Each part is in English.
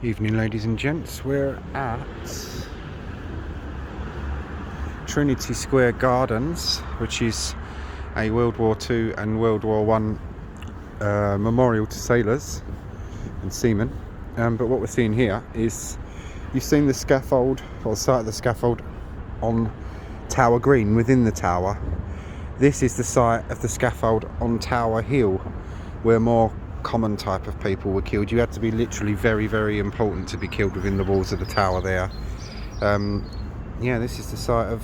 Evening, ladies and gents. We're at Trinity Square Gardens, which is a World War II and World War One memorial to sailors and seamen. But what we're seeing here is, you've seen the scaffold, or the site of the scaffold on Tower Green, within the tower. This is the site of the scaffold on Tower Hill, where more common type of people were killed. You had to be literally very, very important to be killed within the walls of the tower there. Yeah, this is the site of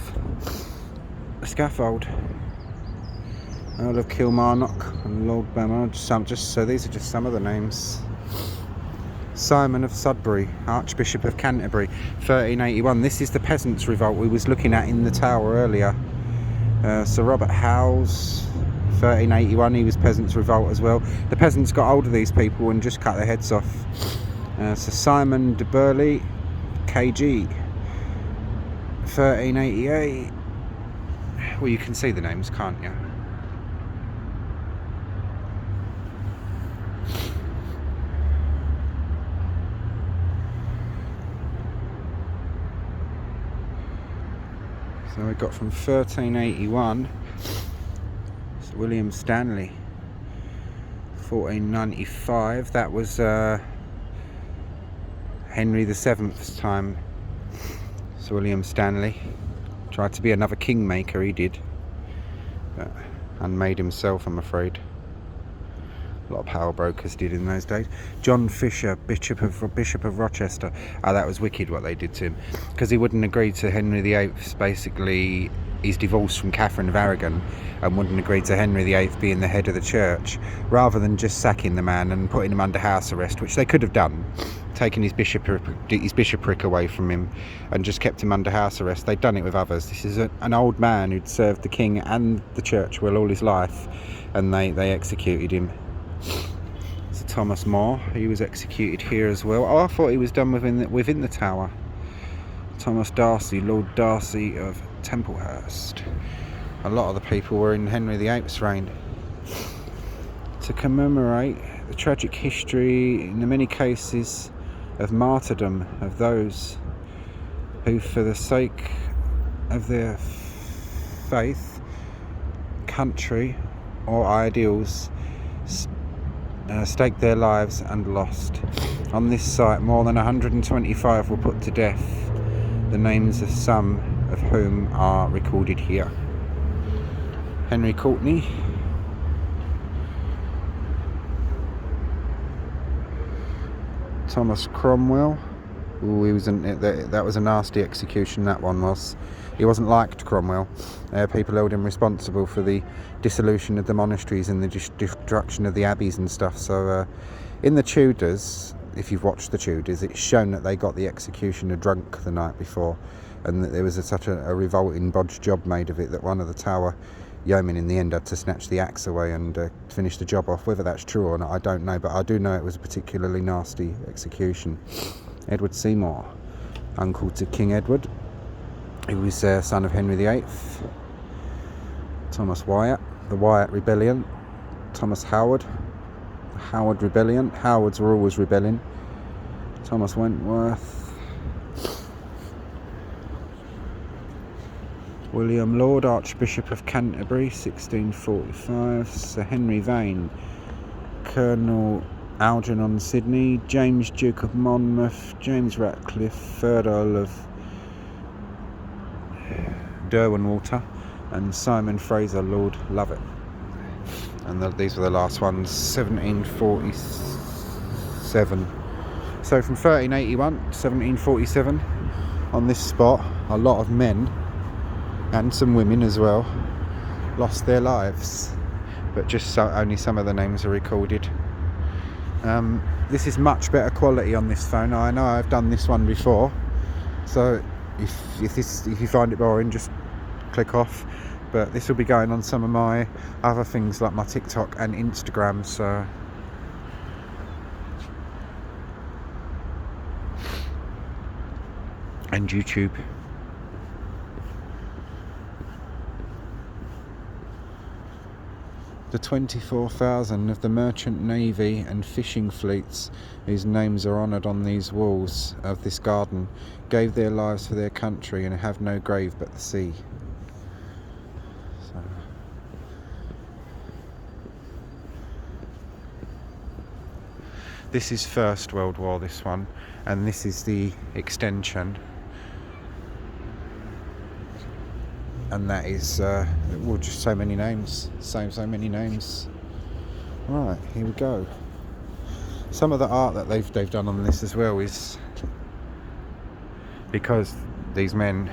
the scaffold. Earl of Kilmarnock and Lord Bernard. So these are just some of the names. Simon of Sudbury, Archbishop of Canterbury, 1381. This is the peasants' revolt we was looking at in the tower earlier. Sir Robert Howes, 1381, he was peasants' revolt as well. The peasants got hold of these people and just cut their heads off. Sir Simon de Burley, KG, 1388. Well, you can see the names, can't you? So we got from 1381, Sir William Stanley, 1495. That was Henry VII's time. Sir William Stanley tried to be another kingmaker, he did, but unmade himself, I'm afraid. A lot of power brokers did in those days. John Fisher, Bishop of Rochester. Oh, that was wicked what they did to him, because he wouldn't agree to Henry VIII's, basically, his divorce from Catherine of Aragon, and wouldn't agree to Henry VIII being the head of the church. Rather than just sacking the man and putting him under house arrest, which they could have done, taken his bishopric away from him and just kept him under house arrest, they'd done it with others. This is an old man who'd served the king and the church well all his life, and they executed him. So Thomas More, he was executed here as well. Oh, I thought he was done within the tower. Thomas Darcy, Lord Darcy of Templehurst. A lot of the people were in Henry VIII's reign. To commemorate the tragic history, in the many cases of martyrdom of those who, for the sake of their faith, country, or ideals, staked their lives and lost. On this site, more than 125 were put to death, the names of some of whom are recorded here. Henry Courtenay, Thomas Cromwell. Ooh, he was that was a nasty execution, that one was. He wasn't liked, Cromwell. People held him responsible for the dissolution of the monasteries and the destruction of the abbeys and stuff. So in the Tudors, if you've watched the Tudors, it's shown that they got the executioner drunk the night before, and that there was such a revolting bodge job made of it that one of the tower yeomen in the end had to snatch the axe away and finish the job off. Whether that's true or not, I don't know, but I do know it was a particularly nasty execution. Edward Seymour, uncle to King Edward, he was son of Henry VIII. Thomas Wyatt, the Wyatt Rebellion. Thomas Howard, the Howard Rebellion. Howards were always rebelling. Thomas Wentworth. William Laud, Archbishop of Canterbury, 1645. Sir Henry Vane, Colonel Algernon Sidney. James, Duke of Monmouth. James Ratcliffe, 3rd Earl of Derwentwater, and Simon Fraser, Lord Lovat. And these were the last ones, 1747. So from 1381 to 1747, on this spot, a lot of men, and some women as well, lost their lives. But only some of the names are recorded. This is much better quality on this phone. I know I've done this one before, so if you find it boring, just click off. But this will be going on some of my other things like my TikTok and Instagram, so and YouTube. The 24,000 of the merchant navy and fishing fleets whose names are honoured on these walls of this garden gave their lives for their country and have no grave but the sea. So. This is First World War, this one, and this is the extension. And that is, well, just so many names, so many names. Right, here we go. Some of the art that they've done on this as well is because these men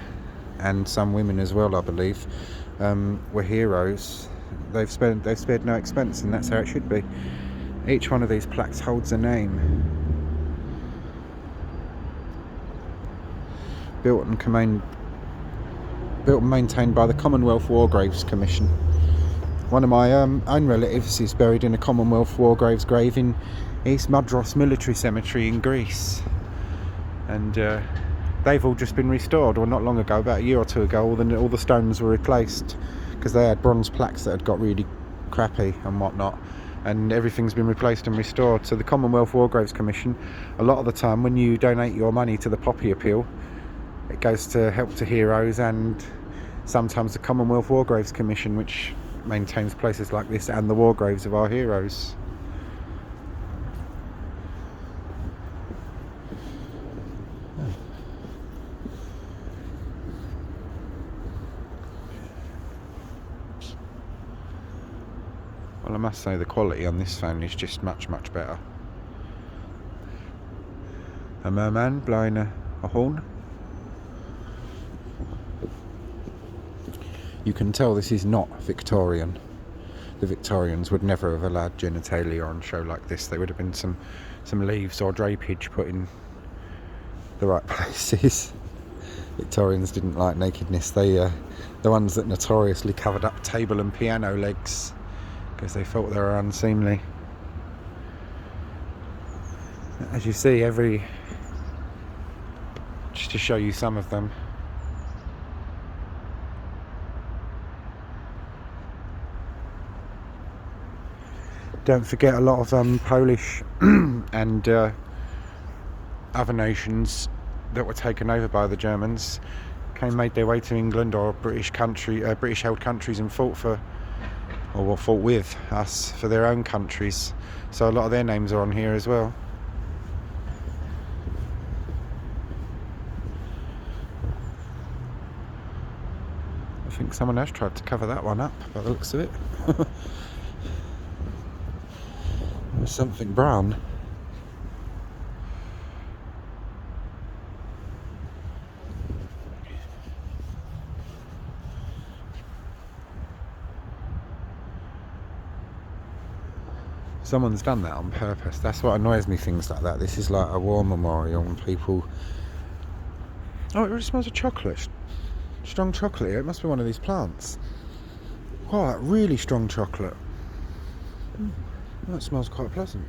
and some women as well, I believe, were heroes. They've spared no expense, and that's how it should be. Each one of these plaques holds a name. Built and maintained by the Commonwealth War Graves Commission. One of my own relatives is buried in a Commonwealth War Graves grave in East Mudros Military Cemetery in Greece, and they've all just been restored. Or not long ago, about a year or two ago, all the stones were replaced because they had bronze plaques that had got really crappy and whatnot, and everything's been replaced and restored. So the Commonwealth War Graves Commission, a lot of the time when you donate your money to the Poppy Appeal, it goes to help to heroes, and sometimes the Commonwealth War Graves Commission, which maintains places like this and the war graves of our heroes. Well, I must say the quality on this phone is just much better. A merman blowing a horn. You can tell this is not Victorian. The Victorians would never have allowed genitalia on show like this. There would have been some leaves or drapage put in the right places. Victorians didn't like nakedness. They, the ones that notoriously covered up table and piano legs because they felt they were unseemly. As you see, just to show you some of them. Don't forget, a lot of Polish and other nations that were taken over by the Germans made their way to England or British-held countries and fought with us for their own countries. So a lot of their names are on here as well. I think someone has tried to cover that one up by the looks of it. There's something brown. Someone's done that on purpose. That's what annoys me, things like that. This is like a war memorial and people... Oh, it really smells of chocolate. Strong chocolate. It must be one of these plants. Oh, really strong chocolate. Oh, it smells quite pleasant.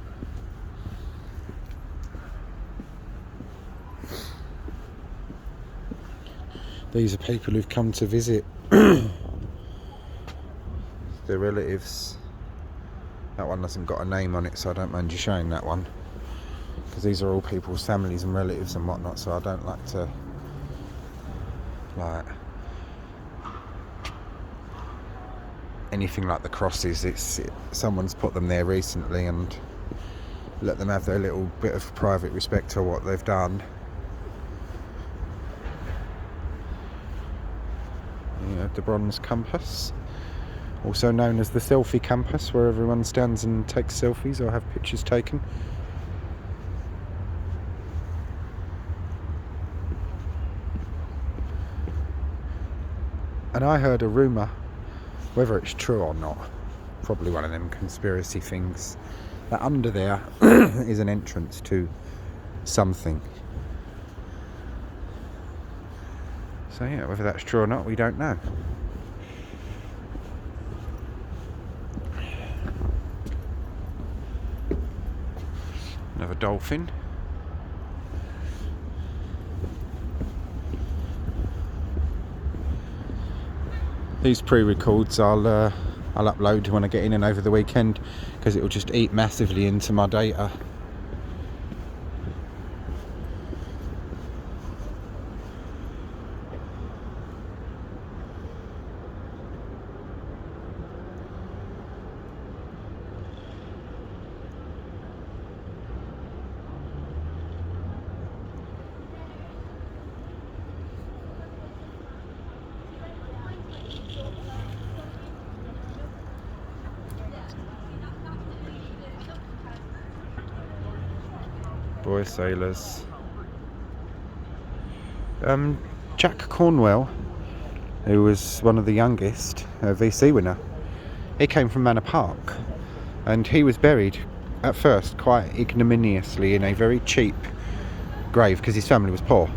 These are people who've come to visit their relatives. That one hasn't got a name on it, so I don't mind you showing that one, because these are all people's families and relatives and whatnot, so I don't like to anything like the crosses. Someone's put them there recently and let them have their little bit of private respect for what they've done. You have the bronze compass, also known as the selfie compass, where everyone stands and takes selfies or have pictures taken. And I heard a rumour, whether it's true or not, probably one of them conspiracy things, that under there is an entrance to something. So yeah, whether that's true or not, we don't know. Another dolphin. These pre-records I'll I'll upload when I get in and over the weekend, because it will just eat massively into my data. Boy sailors. Jack Cornwell, who was one of the youngest VC winner, he came from Manor Park, and he was buried at first quite ignominiously in a very cheap grave because his family was poor.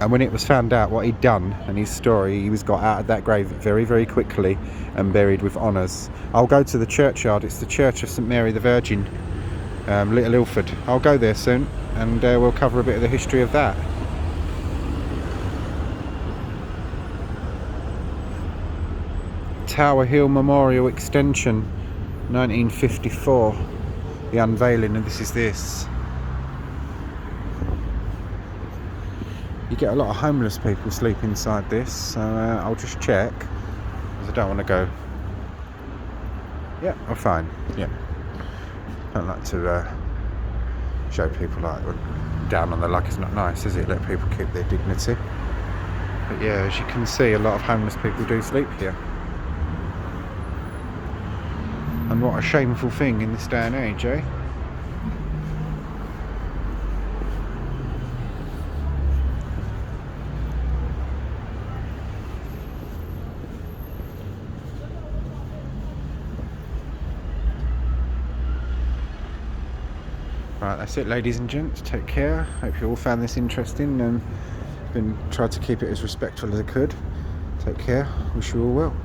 And when it was found out what he'd done and his story, he was got out of that grave very, very quickly and buried with honours. I'll go to the churchyard. It's the Church of St Mary the Virgin, Little Ilford. I'll go there soon, and we'll cover a bit of the history of that. Tower Hill Memorial Extension, 1954. The unveiling, and this is this. You get a lot of homeless people sleep inside this, so I'll just check, because I don't want to go. Yeah, I'm fine. Yeah, don't like to show people like down on their luck. It's not nice, is it? Let people keep their dignity. But yeah, as you can see, a lot of homeless people do sleep here. And what a shameful thing in this day and age, eh? Right, that's it, ladies and gents. Take care. Hope you all found this interesting, and tried to keep it as respectful as I could. Take care. Wish you all well.